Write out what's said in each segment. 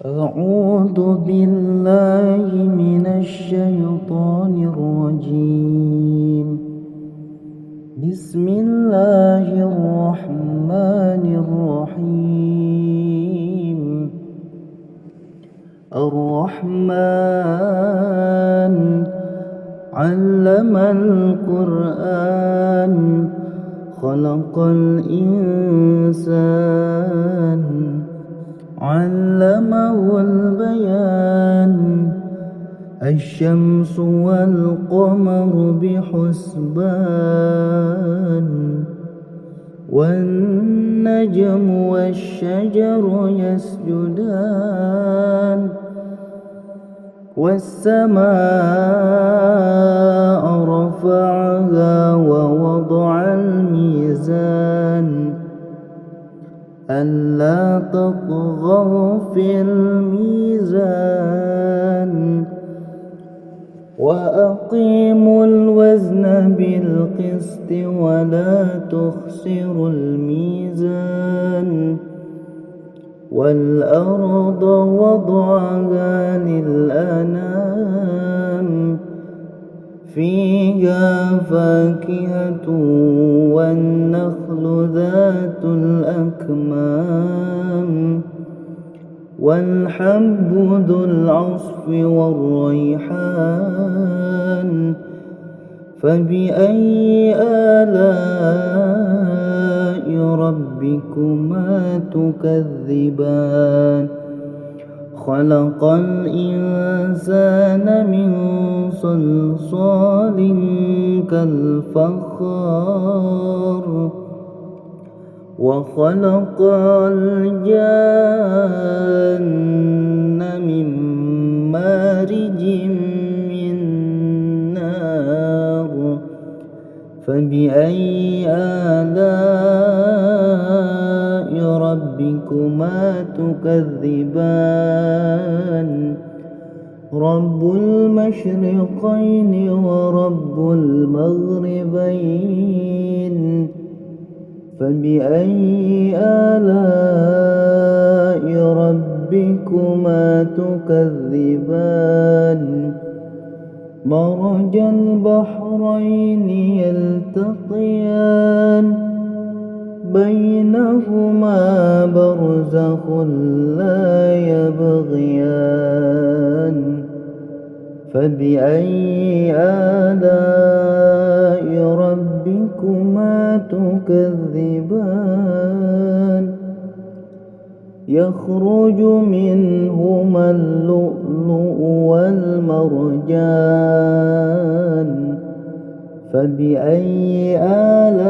أعوذ بالله من الشيطان الرجيم. بسم الله الرحمن الرحيم. الرحمن علم القرآن خلق الإنسان علمه البيان الشمس والقمر بحسبان والنجم والشجر يسجدان والسماء رفعها ووضع الميزان ألا تطغوا في الميزان وأقيموا الوزن بالقسط ولا تخسروا الميزان والأرض وضعها للأنام فيها فاكهة والنخل ذات الأكمام والحب ذو العصف والريحان فبأي آلاء ربكما تكذبان خلق الإنسان من صلصال كالفخار وخلق الجان من مارج من نار فبأي آلاء ربكما تكذبان رب المشرقين ورب المغربين فبأي آلاء ربكما تكذبان مرج البحرين يلتقيان بينهما برزخ لا يبغيان فبأي آلاء ربكما تكذبان يخرج منهما اللؤلؤ والمرجان فبأي آلاء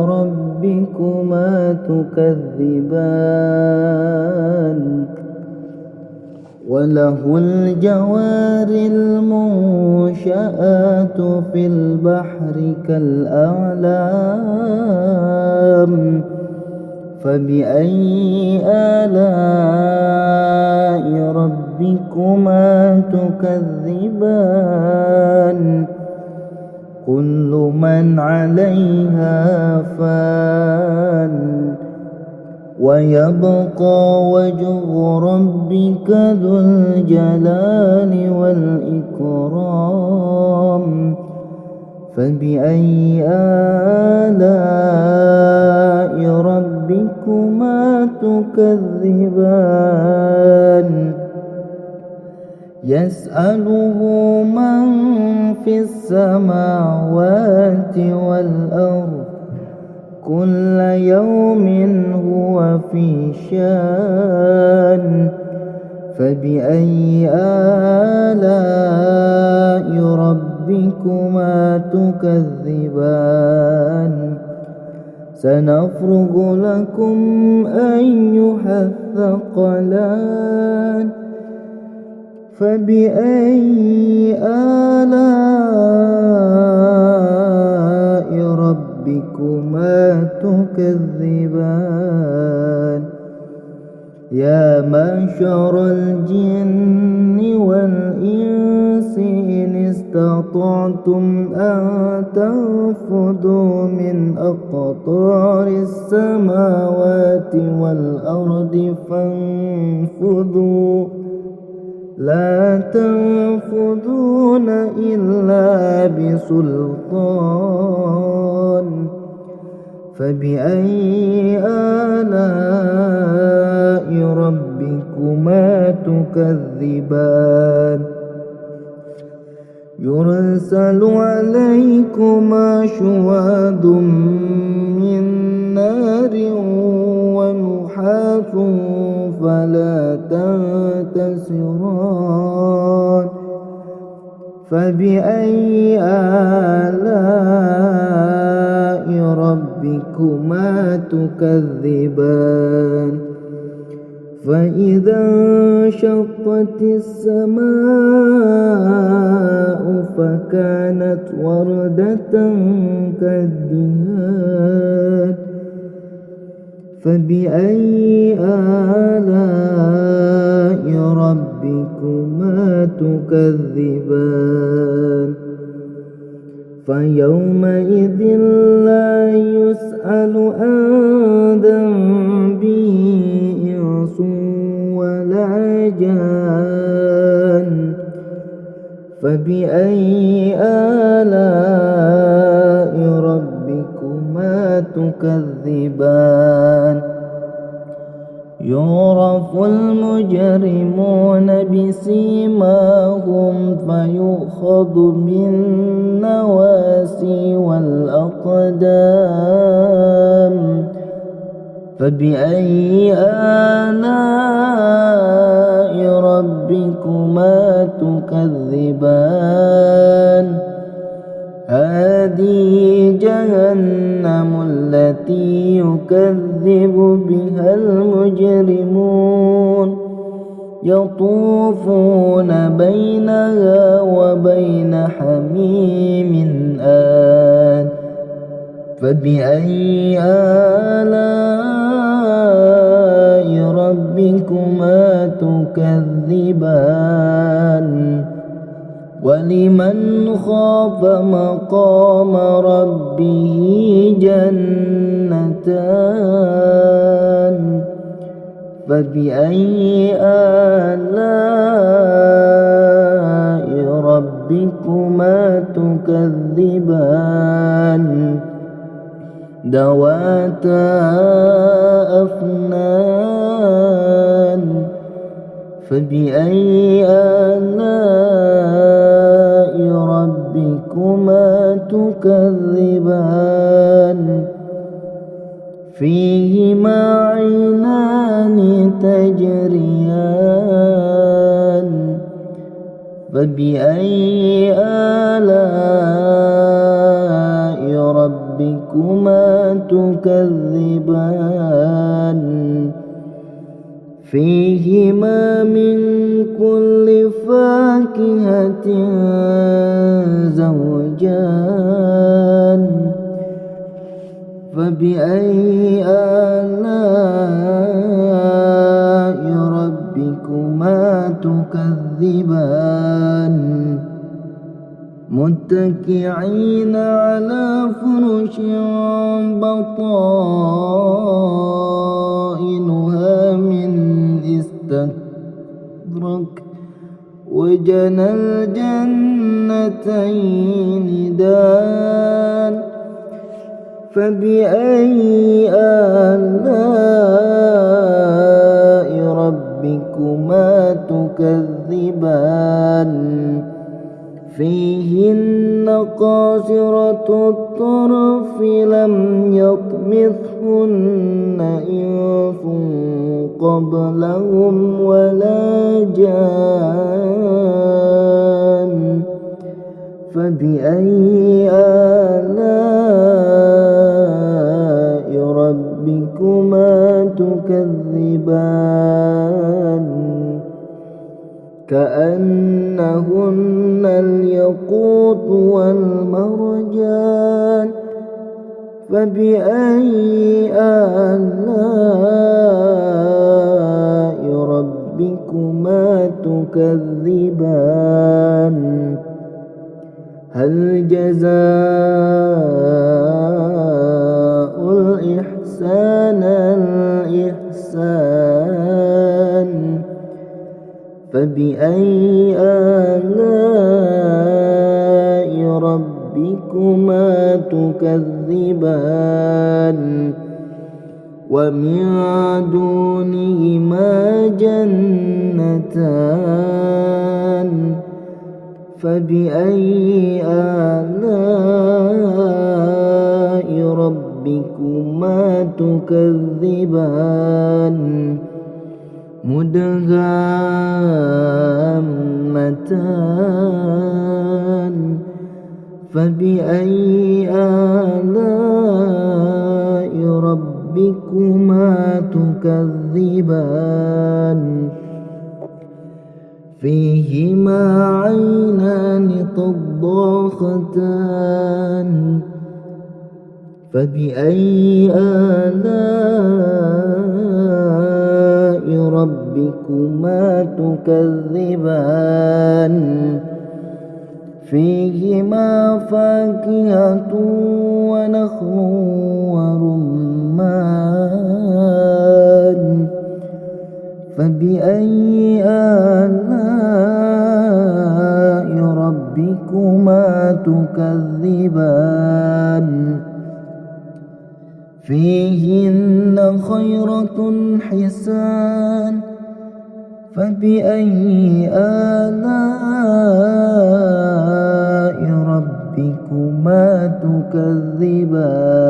ربكما تكذبان وله الجوار المنشآت في البحر كالأعلام فبأي آلاء ربكما تكذبان كل من عليها فان ويبقى وجه ربك ذو الجلال والإكرام فبأي آلاء ربكما تكذبان يسأله من في السماوات والأرض كل يوم هو في شان فبأي آلاء ربكما تكذبان سنفرغ لكم أيها الثقلان فبأي آلاء ربكما تكذبان يا معشر الجن والإنس إن استطعتم أن تنفذوا من أقطار السماوات والأرض فانفذوا لا تنفذون إلا بسلطان فبأي آلاء ربكما تكذبان يرسل عليكما شواظ من نار ونحاس فلا تنتصران فبأي آلاء ربكما تكذبان فإذا انشقت السماء فكانت وردة كالدهان فبأي آلاء ربكما تكذبان فيومئذ لا يسأل عن ذنبه إنس ولا جان فبأي آلاء ربكما تكذبان يعرف المجرمون بسيماهم فيؤخذ بالنواسي والأقدام فبأي آلاء ربكما تكذبان هذه جهنم التي يكذب بها المجرمون يطوفون بينها وبين حميم آن فبأي آلاء ربكما تكذبان ولمن خاف مقام ربه جنتان فبأي آلاء ربكما تكذبان ذواتا أفنان فبأي آلاء ربكما تكذبان فيهما عينان تجريان فبأي آلاء ربكما تكذبان فيهما من كل فاكهة زوجان فبأي آلاء ربكما تكذبان متكئين على فرش بطائنها من استبرق وجنى الجنتين دان فبأي آلاء ربكما تكذبان فيهن قاصرات الطرف لم يطمثهن إنس قبلهم ولا جان فبأي آلاء ربكما تكذبان كأنهن الياقوت والمرجان فبأي آلاء ربكما تكذبان هل جزاء الإحسان الإحسان فبأي آلاء ربكما تكذبان ومن دونهما جنتان فبأي آلاء ربكما تكذبان مدهامتان فبأي آلاء ربكما تكذبان فيهما عينان تضاختان فبأي آلاء ربكما تكذبان فيهما فاكهة ونخل ورمان فبأي آلاء ربكما تكذبان فيهن خيرة حسان فبأي آلاء ربكما تكذبان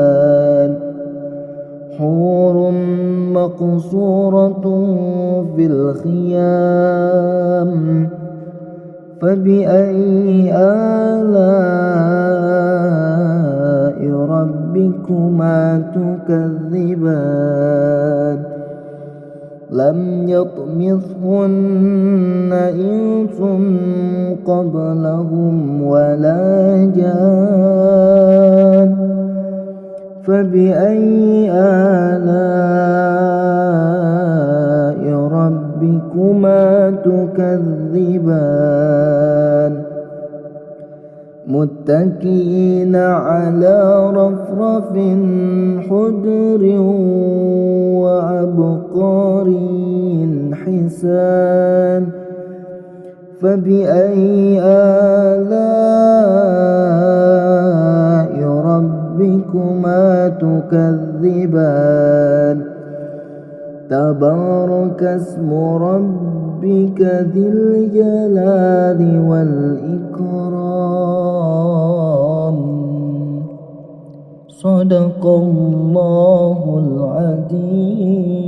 حور مقصورة في الخيام فبأي آلاء ربكما تكذبان لم يطمثهن إنس قبلهم ولا جان فبأي آلاء ربكما تكذبان متكئين على رفرف خضر وعبقري حسان فبأي آلاء ربكما تكذبان تبارك اسم ربك ذي الجلال والإكرام صدق الله العظيم.